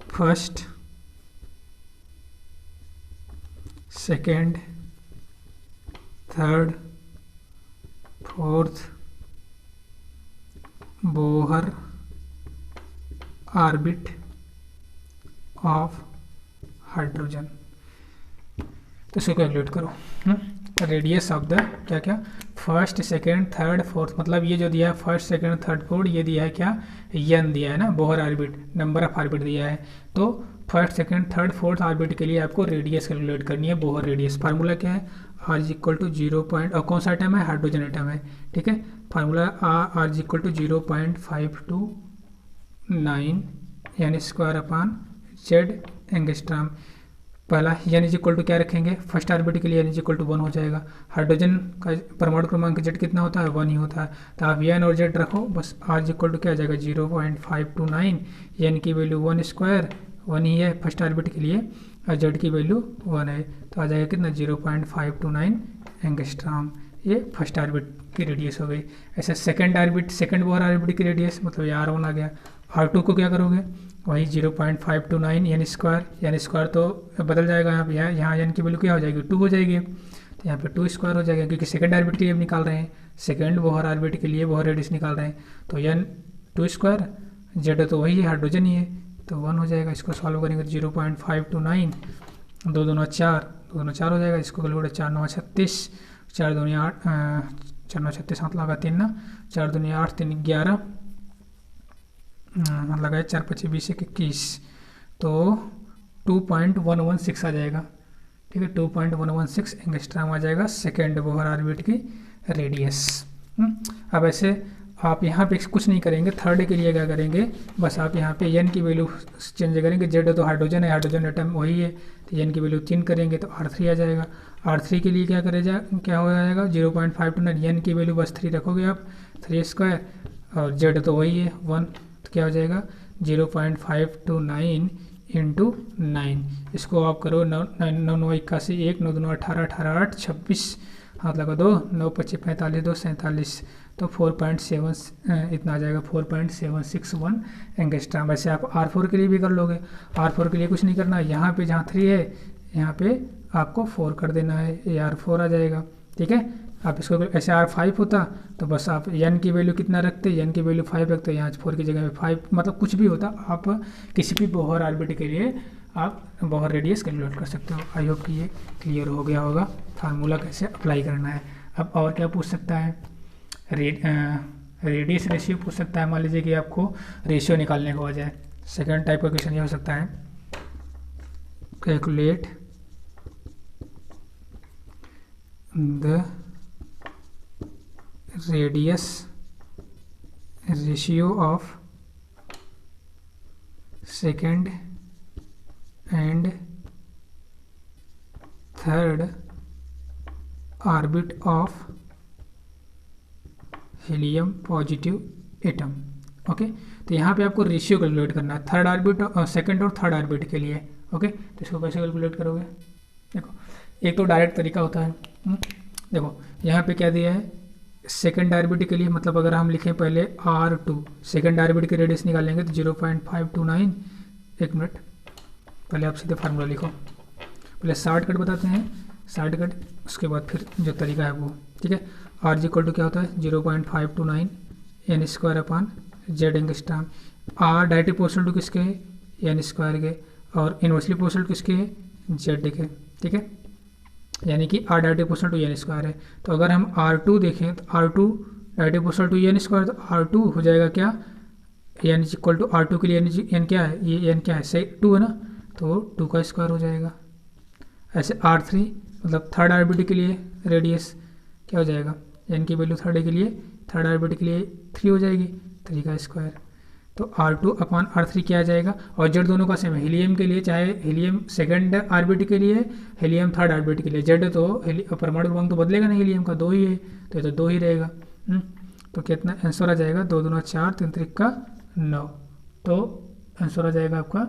first, second, third, fourth Bohr orbit of hydrogen. तो इसको कैलकुलेट करो। रेडियस ऑफ द क्या क्या, फर्स्ट सेकेंड थर्ड फोर्थ, मतलब ये जो दिया है फर्स्ट सेकेंड थर्ड फोर्थ, ये दिया है क्या, एन दिया है ना, Bohr orbit, number of orbit दिया है। तो first second third fourth orbit के लिए आपको रेडियस कैलकुलेट करनी है, बोहर रेडियस। फार्मूला क्या है, R इज इक्वल टू 0. और कौन सा एटम है, हाइड्रोजन एटम है। ठीक है, formula R is equal to 0.529 n square upon Z angstrom. पहला n इज इक्वल टू क्या रखेंगे, फर्स्ट ऑर्बिट के लिए n इज इक्वल टू 1 हो जाएगा। हाइड्रोजन का परमाणु क्रमांक जेड कितना होता है, 1 ही होता है। तो आप n और जेड रखो, बस R इज इक्वल टू क्या आ जाएगा 0.529, n की वैल्यू 1 स्क्वायर 1 ही है फर्स्ट ऑर्बिट के लिए, और जेड की वैल्यू 1 है। तो आ जाएगा कितना 0.529 एंगस्ट्राम। ये फर्स्ट ऑर्बिट की रेडियस हो गई। ऐसे second orbit, second Bohr orbit की रेडियस, मतलब ये R1 आ गया। R2 को क्या करोगे, वही 0.529 n स्क्वायर तो बदल जाएगा यहाँ पे, यहाँ n की वैल्यू क्या हो जाएगी 2 हो जाएगी। तो यहाँ पे 2 स्क्वायर हो जाएगा, क्योंकि सेकंड ऑर्बिट के लिए निकाल रहे हैं, सेकंड बोहर ऑर्बिट के लिए बोहर रेडियस निकाल रहे हैं। तो n 2 स्क्वायर, जेड तो वही है, हाइड्रोजन ही है, तो 1 हो जाएगा। इसको सॉल्व करेंगे तो 0.529 2 दूना 4, 2 दूना 4 हो जाएगा, इसको कैलकुलेट 4 9 36, 4 दूनी 8, 4 9 36 हाथ लगा 3 ना, 4 दूनी 8 3 11, हाथ लगाए 4 25 20 21, तो 2.116 आ जाएगा। ठीक है, 2.116 एंगस्ट्राम आ जाएगा सेकेंड बोहर ऑर्बिट की रेडियस। अब ऐसे आप यहाँ पे कुछ नहीं करेंगे, थर्ड के लिए क्या करेंगे, बस आप यहाँ पे एन की वैल्यू चेंज करेंगे। जेड तो हाइड्रोजन है, हाइड्रोजन एटम वही है, तो एन की वैल्यू 3 करेंगे तो R3 आ जाएगा। R3 के लिए क्या हो जाएगा 0.529, एन की वैल्यू बस 3 रखोगे आप, 3 स्क्वायर, और जेड तो वही है 1, तो क्या हो जाएगा 0.529 इंटू 9। इसको आप करो 9 9 9 81 1, 9 2 18 18 8 26, हाथ लगा 2, 9 25 45 2 47, तो 4.7 इतना आ जाएगा 4.761 एंगस्ट्राम। वैसे आप R4 के लिए भी कर लोगे। R4 के लिए कुछ नहीं करना, यहाँ पे जहाँ 3 है यहाँ पे आपको 4 कर देना है, ये R4 आ जाएगा। ठीक है, आप इसको ऐसे R5 होता तो बस आप n की वैल्यू कितना रखते, n की वैल्यू 5 रखते, यहाँ 4 की जगह में 5, मतलब कुछ भी होता, आप किसी भी बोहर ऑर्बिट के लिए आप बोहर रेडियस कैलकुलेट कर सकते हो। आई होप कि ये क्लियर हो गया होगा फार्मूला कैसे अप्लाई करना है। अब और क्या पूछ सकता है, रेडियस रेशियो पूछ सकता है। मान लीजिए कि आपको रेशियो निकालने को आ जाए, सेकेंड टाइप का क्वेश्चन ये हो सकता है, calculate the radius ratio of second and third orbit of helium positive atom. Okay, तो यहाँ पे आपको रेशियो कैलकुलेट करना है थर्ड ऑर्बिट, सेकंड और थर्ड ऑर्बिट के लिए। ओके, तो इसको कैसे कैलकुलेट करोगे, देखो एक तो डायरेक्ट तरीका होता है। देखो यहाँ पे क्या दिया है, सेकंड ऑर्बिट के लिए, मतलब अगर हम लिखें पहले R2, सेकंड ऑर्बिट की रेडियस निकालेंगे तो 0.529, एक मिनट पहले आप सीधे फार्मूला लिखो, पहले शॉर्टकट बताते हैं, शॉर्टकट उसके बाद फिर जो तरीका है वो। ठीक है, R इक्वल टू क्या होता है 0.529 n square upon Z angstrom. R directly proportional to किसके है, n स्क्वायर के, और इनवर्सली पोर्शनल किसके है, जेड के। ठीक है, यानी कि R directly proportional to n square है। तो अगर हम R2 देखें तो R2 directly proportional to n square, तो R2 हो जाएगा क्या, n इक्वल टू R2 के लिए n क्या है, ये n क्या है, सही 2 है ना, तो 2 का स्क्वायर हो जाएगा। ऐसे R3 मतलब थर्ड ऑर्बिट के लिए रेडियस क्या हो जाएगा, n की वैल्यू थर्ड के लिए, थर्ड ऑर्बिट के लिए 3 हो जाएगी, 3 का स्क्वायर, तो R2 अपॉन R3 क्या आ जाएगा। और जेड दोनों का सेम है, हीलियम के लिए चाहे हीलियम सेकंड ऑर्बिट के लिए, हीलियम थर्ड ऑर्बिट के लिए, जेड तो परमाणु क्रमांक तो बदलेगा ना, हीलियम का 2 ही है, तो ये तो 2 ही रहेगा। तो कितना आंसर आ जाएगा, 2 दूना 4 3 3 का 9, तो आंसर आ जाएगा आपका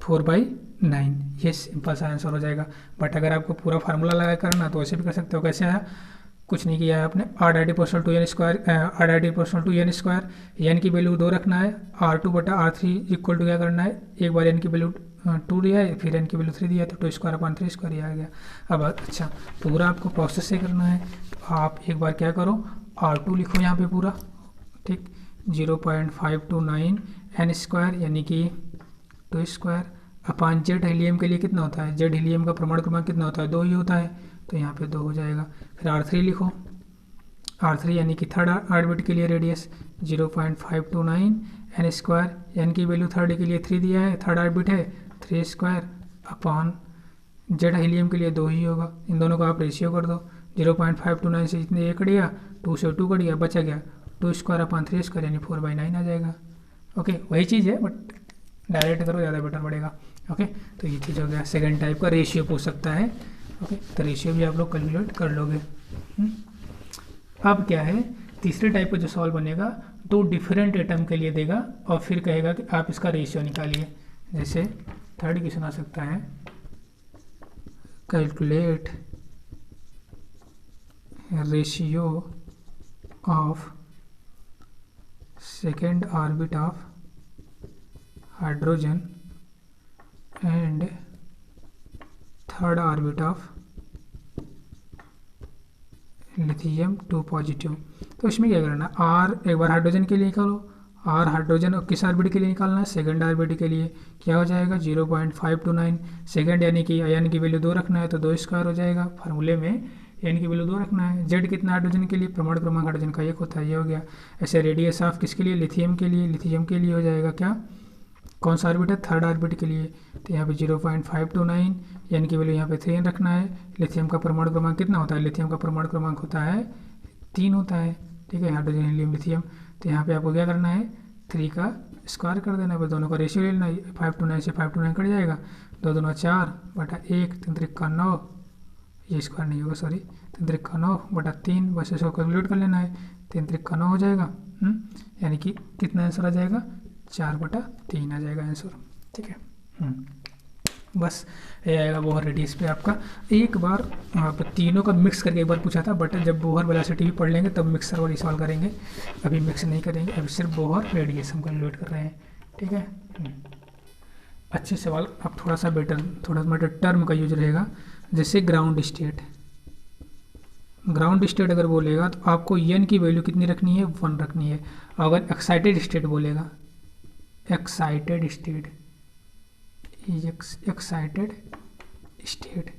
4/9। ये सिंपल सा आंसर हो जाएगा। बट अगर आपको पूरा फार्मूला लगा करना तो ऐसे भी कर सकते हो। कैसे है, कुछ नहीं किया है आपने, R directly proportional to n square, R directly proportional to n square, n की वैल्यू 2 रखना है, R2 बटा R3 इक्वल टू क्या करना है, एक बार n की वैल्यू 2 दिया है, फिर n की वैल्यू 3 दिया है, तो 2 स्क्वायर अपॉन 3 स्क्वायर आ गया। अब अच्छा पूरा आपको प्रोसेस से करना है, तो आप एक बार क्या करो, R2 लिखो यहाँ पे पूरा, ठीक, 0.529 n स्क्वायर यानी कि 2 स्क्वायर अपॉन जेड हीलियम के लिए कितना होता है, जेड हीलियम का परमाणु क्रमांक कितना होता है, 2 ही होता है, तो यहाँ पे 2 हो जाएगा। फिर R3 लिखो, R3 यानी कि थर्ड ऑर्बिट के लिए रेडियस 0.529 n स्क्वायर, n की वैल्यू थर्ड के लिए 3 दिया है, थर्ड ऑर्बिट है, 3 स्क्वायर अपॉन जेड हीलियम के लिए 2 ही होगा। इन दोनों को आप रेशियो कर दो, 0.529 से जितने ये कट गया, 2 से 2 कट गया, बचा गया 2 स्क्वायर अपॉन 3 स्क्वायर यानी 4/9 आ जाएगा। ओके, वही चीज़ है बट डायरेक्ट करो ज़्यादा बेटर पड़ेगा। ओके, तो ये चीज़ हो गया। सेकंड टाइप का रेशियो पूछ सकता है। ओके, तो रेशियो भी आप लोग कैलकुलेट कर लोगे। अब क्या है, तीसरे टाइप का जो सवाल बनेगा, 2 डिफरेंट एटम के लिए देगा और फिर कहेगा कि आप इसका रेशियो निकालिए। जैसे थर्ड क्वेश्चन आ सकता है, calculate ratio of second orbit of hydrogen and third orbit of lithium 2 positive. तो इसमें क्या करना, R एक बार हाइड्रोजन के लिए निकालो, आर हाइड्रोजन और किस आरबीटी के लिए निकालना है, सेकंड आरबीटी के लिए। क्या हो जाएगा 0.529 सेकंड, यानी कि एन की वैल्यू 2 रखना है तो 2 स्क्वायर हो जाएगा। फार्मूले में एन की वैल्यू 2 रखना है। जेड कितना हाइड्रोजन के लिए, परमाणु क्रमांक हाइड्रोजन का 1 होता है, ये हो गया। ऐसे रेडियस ऑफ किसके लिए, लिथियम के लिए, लिथियम के लिए हो जाएगा क्या, कौन सा आर्बिट है, थर्ड आर्बिट के लिए। तो यहाँ पे 0.529 एन की वैल्यू यहाँ पे 3 रखना है। लिथियम का परमाणु क्रमांक कितना होता है, लिथियम का परमाणु क्रमांक होता है 3 होता है, ठीक है, हाइड्रोजन हीलियम लिथियम। तो यहाँ पे आपको क्या करना है, 3 का स्क्वायर कर देना है, दोनों का रेशियो ले लेना है। 529 से 529 कट जाएगा, 2 दूना 4 बटा 1, 3 त्रिका 9, ये स्क्वायर नहीं होगा सॉरी, 3 त्रिका 9 बटा 3, बस इसको कैलकुलेट कर लेना है, 3 त्रिका 9 हो जाएगा। यानी कि कितना आंसर आ जाएगा, 4/3 आ जाएगा आंसर, ठीक है। बस ये आएगा बोहर रेडियस पे आपका। एक बार आप तीनों का मिक्स करके एक बार पूछा था, बट जब बोहर वेलोसिटी भी पढ़ लेंगे तब मिक्सर वाली सॉल्व करेंगे, अभी मिक्स नहीं करेंगे, अभी सिर्फ बोहर रेडियस हम कैलकुलेट कर रहे हैं, ठीक है। अच्छे सवाल, अब थोड़ा सा बेटर, थोड़ा बेटर टर्म का यूज रहेगा, जैसे ग्राउंड स्टेट। ग्राउंड स्टेट अगर बोलेगा तो आपको एन की वैल्यू कितनी रखनी है, 1 रखनी है। अगर एक्साइटेड स्टेट बोलेगा, एक्साइटेड स्टेट, एक्साइटेड स्टेट,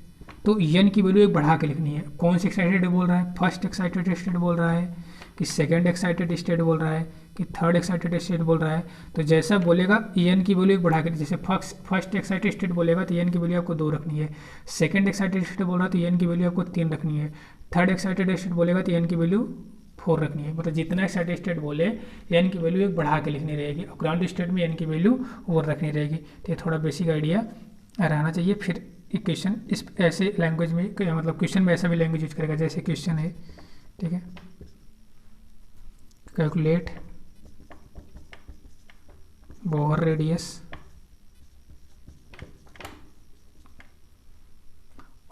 तो एन की वैल्यू एक बढ़ा के लिखनी है। कौन सी एक्साइटेड बोल रहा है, फर्स्ट एक्साइटेड स्टेट बोल रहा है कि सेकंड एक्साइटेड स्टेट बोल रहा है कि थर्ड एक्साइटेड स्टेट बोल रहा है। तो जैसा बोलेगा एन की वैल्यू एक बढ़ा के, जैसे फर्स्ट एक्साइटेड स्टेट बोलेगा तो एन की वैल्यू आपको 2 रखनी है। सेकंड एक्साइटेड स्टेट बोल रहा है तो एन की वैल्यू आपको 3 रखनी है। थर्ड एक्साइटेड स्टेट बोलेगा तो एन की वैल्यू 4 रखनी है। मतलब जितना एक्साइटेड स्टेट बोले एन की वैल्यू एक बढ़ा के लिखनी रहेगी, और ग्राउंड स्टेट में एन की वैल्यू और रखनी रहेगी। तो ये थोड़ा बेसिक आइडिया रहना चाहिए। फिर इक्वेशन इस ऐसे लैंग्वेज में, मतलब क्वेश्चन में ऐसा भी लैंग्वेज यूज करेगा, जैसे क्वेश्चन है, ठीक है, calculate Bohr radius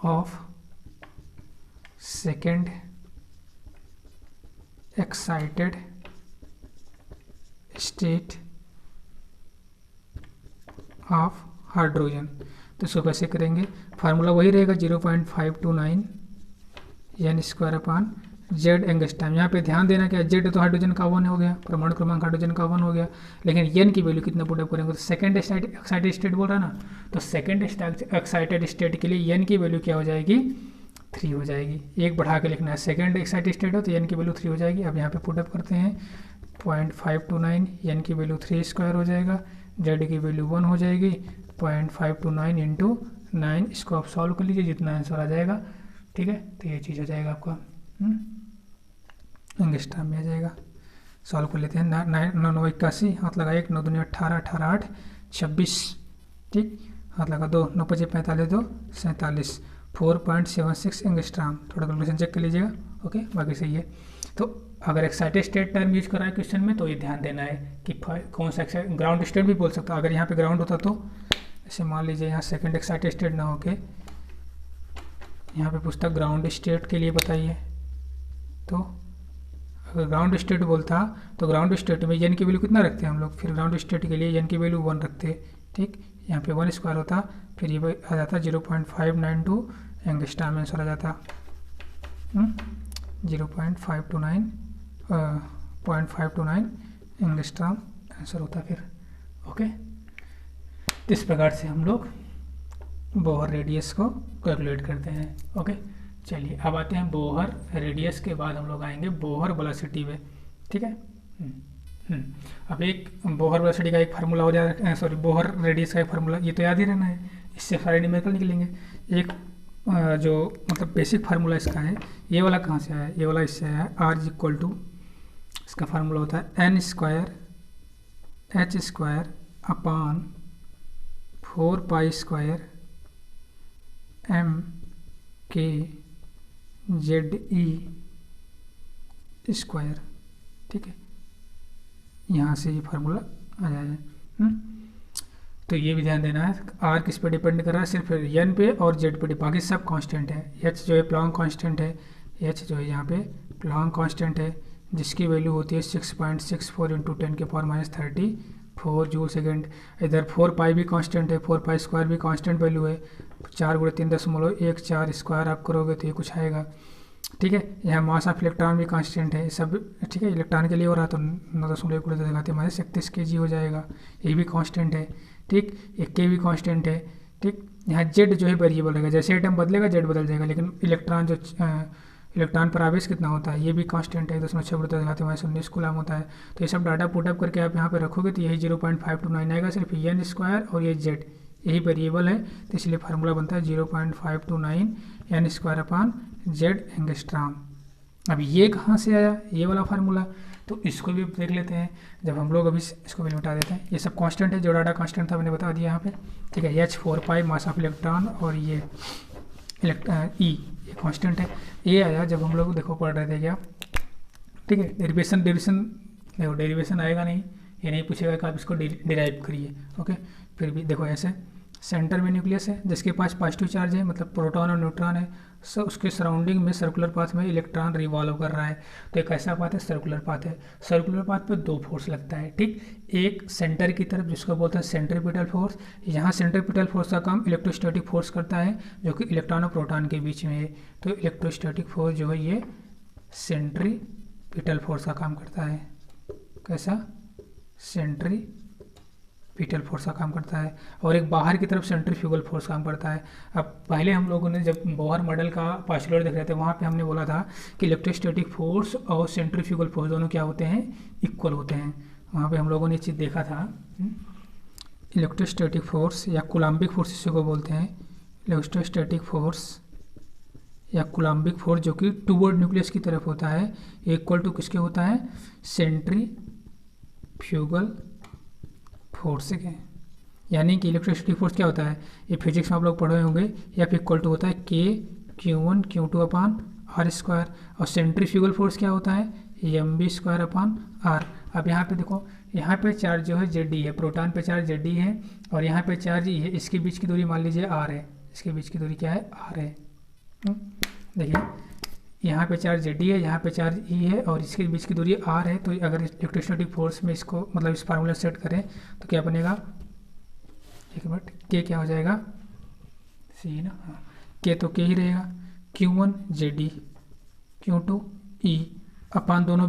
of second excited state of hydrogen. तो इसको कैसे करेंगे, फार्मूला वही रहेगा 0.529 n square upon Z angstrom. यहाँ पे ध्यान देना कि जेड तो हाइड्रोजन का 1 हो गया, परमाणु क्रमांक हाइड्रोजन का 1 हो गया, लेकिन एन की वैल्यू कितना पुट अप करेंगे, तो सेकंड एक्साइटेड स्टेट बोल रहा है ना, तो सेकंड एक्साइटेड स्टेट के लिए एन की वैल्यू क्या हो जाएगी, 3 हो जाएगी। एक बढ़ा के लिखना है, सेकंड एक्साइटेड स्टेट हो तो एन की वैल्यू 3 हो जाएगी। अब यहाँ पे पुट अप करते हैं, 0.529 एन की वैल्यू 3 स्क्वायर हो जाएगा, जेड की वैल्यू 1 हो जाएगी, 0.529 इंटू 9, इसको आप सॉल्व कर लीजिए, जितना आंसर आ जाएगा, ठीक है। तो ये चीज़ हो जाएगा आपका एंगस्ट्रॉम में आ जाएगा। सॉल्व कर लेते हैं, 9 9 81, हाथ लगा 1, 9 दूनी 18, 18 8 26, ठीक, हाथ लगा 2, 9 5 45 2 47, 4.76 एंगस्ट्रॉम। थोड़ा कैलकुलेशन चेक कर लीजिएगा, ओके, बाकी सही है। तो अगर एक्साइटेड स्टेट टर्म यूज करा है क्वेश्चन में, तो ये ध्यान देना है कि कौन सा ग्राउंड स्टेट भी बोल सकता। अगर यहाँ पे ग्राउंड होता तो जैसे मान लीजिए यहाँ सेकंड एक्साइटेड स्टेट ना होके यहाँ पे पूछता ग्राउंड स्टेट के लिए बताइए, तो अगर ग्राउंड स्टेट बोलता तो ग्राउंड स्टेट में एन की वैल्यू कितना रखते हैं हम लोग, फिर ग्राउंड स्टेट के लिए एन की वैल्यू 1 रखते, ठीक। यहाँ पे 1 स्क्वायर होता, फिर ये आ जाता 0.592 एंगस्ट्रॉम आंसर आ जाता, 0.529 एंगस्ट्रॉम आंसर होता फिर, ओके। इस प्रकार से हम लोग बोहर रेडियस को कैलकुलेट करते हैं, ओके। चलिए अब आते हैं बोहर रेडियस के बाद हम लोग आएंगे बोहर वेलोसिटी पे, ठीक है। अब एक बोहर वेलोसिटी का एक फार्मूला हो जाएगा, सॉरी बोहर रेडियस का एक फार्मूला, ये तो याद ही रहना है, इससे सारे न्यूमेरिकल निकलेंगे। एक जो मतलब बेसिक फार्मूला इसका है, ये वाला कहाँ से आया, ये वाला इससे आया है, R इक्वल टू, इसका फार्मूला होता है n स्क्वायर h स्क्वायर अपान 4 पाई स्क्वायर m के जेड ई स्क्वायर, ठीक है। यहाँ से ये फार्मूला आ जाएगा। तो ये भी ध्यान देना है, आर किस पे डिपेंड कर रहा है, सिर्फ एन पे और जेड पे, बाकी सब कांस्टेंट है। एच जो है प्लॉन्क कांस्टेंट है, एच जो है यहाँ पे प्लॉन्क कांस्टेंट है, जिसकी वैल्यू होती है 6.64 इंटू 10⁻³ जूल सेकेंड। इधर 4 पाई भी कांस्टेंट है, 4 पाई स्क्वायर भी कांस्टेंट वैल्यू है, 4 × 3.14 स्क्वायर आप करोगे तो ये कुछ आएगा ठीक है। यहाँ मास ऑफ इलेक्ट्रॉन भी कांस्टेंट है सब, ठीक है। इलेक्ट्रॉन के लिए हो रहा तो 9.1 kg हो जाएगा, ये भी कांस्टेंट है, ठीक। एक के भी कांस्टेंट है, ठीक। यहाँ जेड जो है वेरिएबल रहेगा, जैसे एटम बदलेगा जेड बदल जाएगा, लेकिन इलेक्ट्रॉन पर आवेश कितना होता है ये भी कांस्टेंट है, 10⁻⁻⁰ कूलम होता है। तो ये सब डाटा पुटअप करके आप यहाँ पे रखोगे तो यही 0.529 आएगा। सिर्फ एन स्क्वायर और ये जेड यही वेरिएबल है, तो इसलिए फार्मूला बनता है 0.529 n square upon Z angstrom. अब ये कहाँ से आया ये वाला फार्मूला, तो इसको भी देख लेते हैं। जब हम लोग अभी इसको भी मिटा देते हैं, ये सब कांस्टेंट है, जो डाटा कांस्टेंट था मैंने बता दिया यहाँ पे, ठीक है। H4 मास ऑफ इलेक्ट्रॉन और ये ई ये कांस्टेंट है। ये आया जब हम लोग देखो पढ़ रहे थे क्या, ठीक है। डेरिवेशन देखो, डेरिवेशन आएगा नहीं, ये नहीं पूछेगा कि आप इसको डिराइव करिए, ओके। फिर भी देखो ऐसे सेंटर में न्यूक्लियस है जिसके पास पॉजिटिव चार्ज है, मतलब प्रोटॉन और न्यूट्रॉन है, सो उसके सराउंडिंग में सर्कुलर पाथ में इलेक्ट्रॉन रिवॉल्व कर रहा है। तो एक ऐसा पाथ है सर्कुलर पाथ है, सर्कुलर पाथ पे दो फोर्स लगता है, ठीक। एक सेंटर की तरफ जिसको बोलते हैं सेंट्रीपिटल फोर्स, यहाँ सेंट्रीपिटल फोर्स का काम इलेक्ट्रोस्टैटिक फोर्स करता है जो कि इलेक्ट्रॉन और प्रोटॉन के बीच में है। तो इलेक्ट्रोस्टैटिक फोर्स जो है ये सेंट्रीपिटल फोर्स का काम करता है। कैसा? सेंट्रीपिटल फोर्स का काम करता है। और एक बाहर की तरफ सेंट्रीफ्यूगल फोर्स काम करता है। अब पहले हम लोगों ने जब बोहर मॉडल का पोस्टुलेट देख रहे थे वहाँ पे हमने बोला था कि इलेक्ट्रोस्टैटिक फोर्स और सेंट्रीफ्यूगल फोर्स दोनों क्या होते हैं, इक्वल होते हैं। वहाँ पे हम लोगों ने ये चीज़ देखा था। इलेक्ट्रोस्टैटिक फोर्स या कूलम्बिक फोर्स इसी को बोलते हैं। इलेक्ट्रोस्टैटिक फोर्स या कूलम्बिक फोर्स जो कि टूवर्ड न्यूक्लियस की तरफ होता है, इक्वल टू किसके होता है, सेंट्रीफ्यूगल फोर्स के। यानी कि इलेक्ट्रोस्टैटिक फोर्स क्या होता है, ये फिजिक्स में आप लोग पढ़े होंगे, या फिर इक्वल टू होता है K/Q1 Q2 अपान R स्क्वायर। और सेंट्रीफ्यूगल फोर्स क्या होता है, mv स्क्वायर अपान R। अब यहाँ पे देखो, यहाँ पे चार्ज जो है Zd है, प्रोटॉन पे चार्ज Zd है और यहाँ पे चार्ज E है। इसके बीच की दूरी मान लीजिए R है, इसके बीच की दूरी क्या है, R है। देखिए यहाँ पे चार्ज Zd है, यहाँ पे चार्ज E है और इसके बीच की दूरी R है। तो अगर इलेक्ट्रोस्टैटिक फोर्स में इसको मतलब इस फार्मूला सेट करें तो क्या बनेगा, एक मिनट, K क्या हो जाएगा, C ना, हाँ K तो K ही रहेगा, Q1 Zd Q2 E अपान दोनों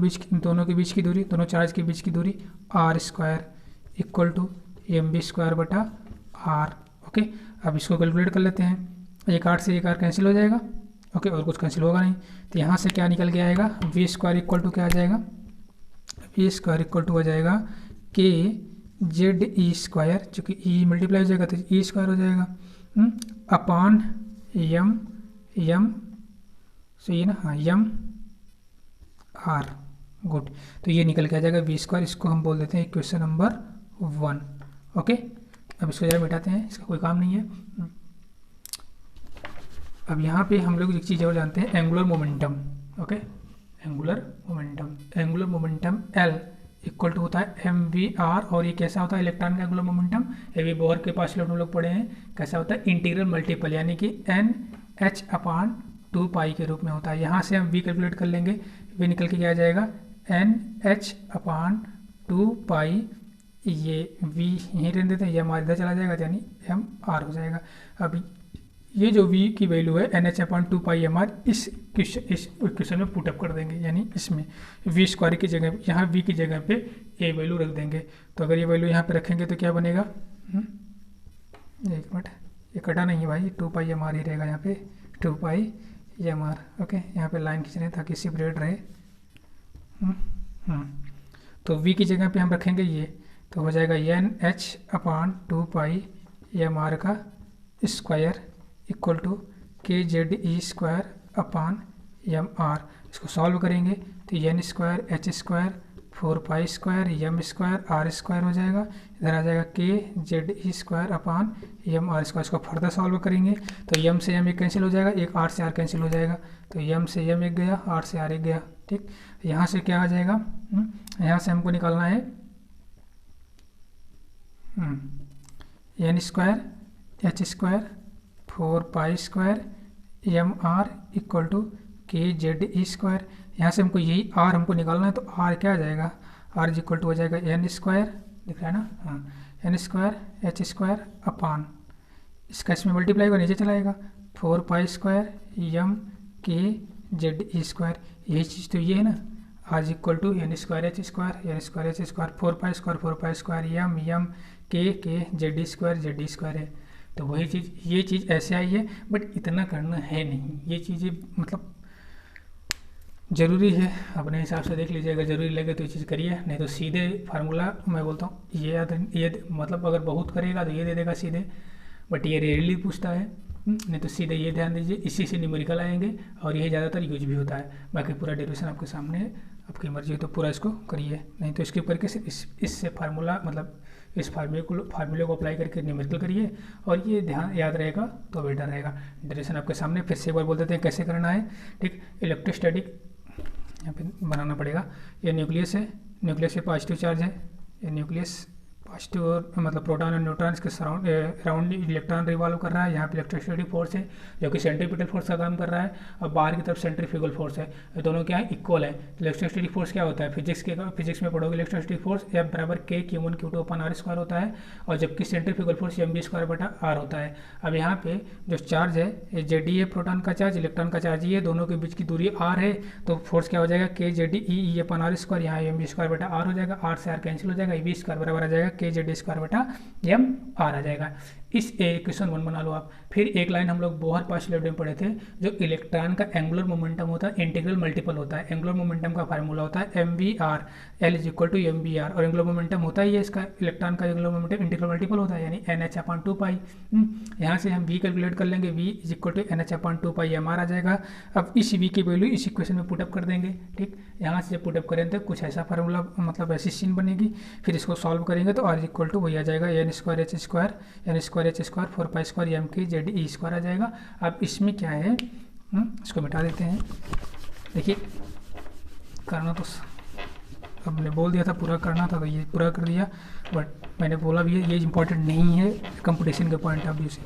के बीच की दूरी, दोनों चार्ज के बीच की दूरी R square equal to mv square बटा R। ओके, अब इसको कैलकुलेट कर लेते हैं। एक आर से एक आर कैंसिल हो जाएगा, ओके, और कुछ कैंसिल होगा नहीं। तो यहाँ से क्या निकल के आएगा, वी स्क्वायर इक्वल टू क्या आ जाएगा, वी स्क्वायर इक्वल टू आ जाएगा के जेड ई स्क्वायर, चूँकि ई मल्टीप्लाई हो जाएगा तो ई स्क्वायर हो जाएगा, अपान यम सही है ना, हाँ यम आर। गुड, तो ये निकल के आ जाएगा वी स्क्वायर। इसको हम बोल देते हैं इक्वेशन नंबर 1। ओके, अब इसको जरा मिटाते हैं, इसका कोई काम नहीं है। अब यहाँ पे हम लोग एक चीज़ और जानते हैं, angular momentum. Okay, angular momentum L equal to होता है mv/r। और ये कैसा होता है, इलेक्ट्रॉन का एंगुलर मोमेंटम, ये भी बोहर के पास हम लोग पढ़े हैं, कैसा होता है, इंटीग्रल मल्टीपल, यानी कि NH अपान 2 के रूप में होता है। यहाँ से हम v कैलकुलेट कर लेंगे, v निकल के क्या आ जाएगा, NH अपान 2, ये v यहीं रहने देते हैं, यह हमारा इधर चला जाएगा यानी mr हो जाएगा। अब ये जो v की वैल्यू है NH अपान 2πmr इस इक्वेशन में पुटअप कर देंगे, यानी इसमें v स्क्वायर की जगह, यहाँ v की जगह पे ये वैल्यू रख देंगे। तो अगर ये वैल्यू यहाँ पे रखेंगे तो क्या बनेगा, एक मिनट, ये कटा नहीं है भाई, 2πmr ही रहेगा यहाँ पे, 2πmr। ओके, यहाँ पे लाइन खींच रहे हैं ताकि सेपरेट रहे। तो v की जगह पे हम रखेंगे ये, तो हो जाएगा NH अपान 2πmr का square equal to KZE square upon mr। इसको सॉल्व करेंगे तो n square h square 4π square m square r square हो जाएगा। इधर आ जाएगा KZE square upon mr square. इसको फर्दर सॉल्व करेंगे तो m से m एक कैंसिल हो जाएगा, एक r से r कैंसिल हो जाएगा, तो m से m एक गया, r से r एक गया। ठीक, यहाँ से क्या आ जाएगा, यहाँ से हमको निकालना है n square h square 4π square mr equal to KZE square. यहाँ से हमको यही r हमको निकालना है, तो r क्या आ जाएगा, r इक्वल टू हो जाएगा n स्क्वायर, दिख रहा है ना, हाँ n square h square upon, इसका इसमें मल्टीप्लाई होगा नीचे चलाएगा, 4π स्क्वायर m जेड ई स्क्वायर, यही चीज़ तो ये है ना, आज equal to N square H square, N square H square, 4 square M K Z E square है। तो वही चीज़, ये चीज़ ऐसे आई है, बट इतना करना है नहीं, ये चीज़ें मतलब ज़रूरी है, अपने हिसाब से देख लीजिए, अगर ज़रूरी लगे तो ये चीज़ करिए, नहीं तो सीधे फार्मूला मैं बोलता हूँ ये मतलब अगर बहुत करेगा तो ये दे देगा सीधे, बट ये रेयरली पूछता है। नहीं तो सीधे ये ध्यान दीजिए, इसी से न्यूमेरिकल आएंगे और यही ज़्यादातर यूज भी होता है। बाकी पूरा डेरिवेशन आपके सामने है, आपकी मर्जी है तो पूरा इसको करिए, नहीं तो इसके ऊपर के इससे फार्मूला मतलब इस फार्मूले को अप्लाई करके न्यूमेरिकल करिए, और ये ध्यान याद रहेगा तो बेटर रहेगा। डेरिवेशन आपके सामने फिर से एक बार बोल देते हैं कैसे करना है। ठीक, इलेक्ट्रोस्टैटिक यहाँ पे बनाना पड़ेगा। ये न्यूक्लियस है, न्यूक्लियस पे पॉजिटिव चार्ज है, ये न्यूक्लियस पॉजिटिव और मतलब प्रोटॉन और न्यूट्रॉन के राउंड इलेक्ट्रॉन रिवॉल्व कर रहा है। यहाँ पे इलेक्ट्रोस्टैटिक फोर्स है जो कि सेंट्रीपिटल फोर्स का काम कर रहा है, और बाहर की तरफ सेंट्रीफ्यूगल फोर्स है। ये दोनों क्या है, इक्वल है। इलेक्ट्रोस्टैटिक फोर्स क्या होता है, फिजिक्स में पढ़ोगे, इलेक्ट्रोस्टैटिक फोर्स F बराबर K Q1 Q2 अपन R स्क्वायर होता है, और जबकि सेंट्रीफ्यूगल फोर्स mv स्क्वायर बटा R होता है। अब यहाँ पे जो चार्ज है ये जेडी है, प्रोटॉन का चार्ज, इलेक्ट्रॉन का चार्ज ये, दोनों के बीच की दूरी R है, तो फोर्स क्या हो जाएगा, K जेडी ई अपन R स्क्वायर, यहाँ mv स्क्वायर बटा R हो जाएगा, R से R कैंसिल हो जाएगा, v स्क्वायर बराबर आ जाएगा K जेडी स्क्वायर बटा m R आ जाएगा। इस इक्वेशन 1 बना लो आप। फिर एक लाइन हम लोग बोहर पोस्टुलेट में पढ़े थे, जो इलेक्ट्रॉन का एंगुलर मोमेंटम होता है इंटीग्रल मल्टीपल होता है। एंगुलर मोमेंटम का फार्मूला होता है mvr, L is equal to mvr, और एंगुलर मोमेंटम होता ही है इसका, इलेक्ट्रॉन का एंगुलर मोमेंटम इंटीग्रल मल्टीपल होता है, यानी nh/2 यहाँ से हम v कैलकुलेट कर लेंगे, v is equal to nh/2 mr आ जाएगा। अब इस v की वैल्यू इस इक्वेशन में पुटअप कर देंगे। ठीक, यहाँ से जब पुटअप करेंगे तो कुछ ऐसा फार्मूला मतलब ऐसी सीन बनेगी, फिर इसको सॉल्व करेंगे तो r इक्वल टू वही आ जाएगा, n square H square 4 square m k Z ई स्क्वायर आ जाएगा। अब इसमें क्या है, इसको मिटा देते हैं। देखिए करना तो अब मैंने बोल दिया था पूरा करना था, तो ये पूरा कर दिया, बट मैंने बोला भी ये इंपॉर्टेंट नहीं है कंपटीशन के पॉइंट ऑफ व्यू से,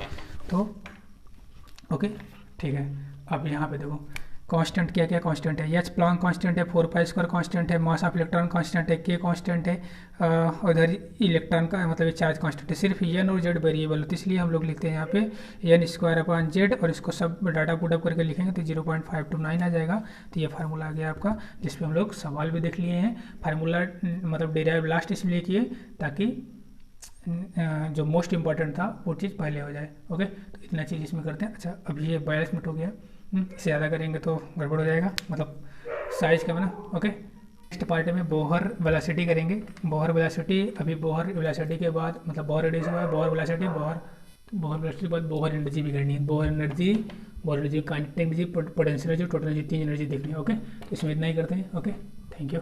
तो ओके ठीक है। अब यहाँ पे देखो कांस्टेंट क्या क्या कांस्टेंट है, एच प्लैंक कांस्टेंट है, 4 स्क्वायर कांस्टेंट है, मास ऑफ इलेक्ट्रॉन कांस्टेंट है, के कांस्टेंट है, उधर इलेक्ट्रॉन का मतलब चार्ज कांस्टेंट है। सिर्फ एन और जेड वेरिएबल होती है, इसलिए हम लोग लिखते हैं यहाँ पे एन स्क्वायर अपॉन जेड, और इसको सब डाटा पुटअप करके लिखेंगे तो 0.529 आ जाएगा। तो ये फार्मूला आ गया आपका, जिस पे हम लोग सवाल भी देख लिए हैं। फार्मूला मतलब डेराइव लास्ट इसलिए किए ताकि जो मोस्ट इंपॉर्टेंट था वो चीज़ पहले हो जाए। ओके, तो इतना चीज़ इसमें करते हैं। अच्छा, अभी ये 42 मिनट हो गया, इससे ज़्यादा करेंगे तो गड़बड़ हो जाएगा, मतलब साइज का बना। ओके, नेक्स्ट पार्ट में बोहर वेलोसिटी करेंगे। बोहर वेलोसिटी, अभी बोहर वेलोसिटी के बाद मतलब बोहर रेडियस हुआ है, बोहर वेलोसिटी, बोहर वेलोसिटी के बाद बोहर एनर्जी भी करनी है। Bohr energy, kinetic energy, potential energy, total energy, 3 energy देखनी है। ओके, तो इसमें इतना ही करते हैं। Okay, thank you.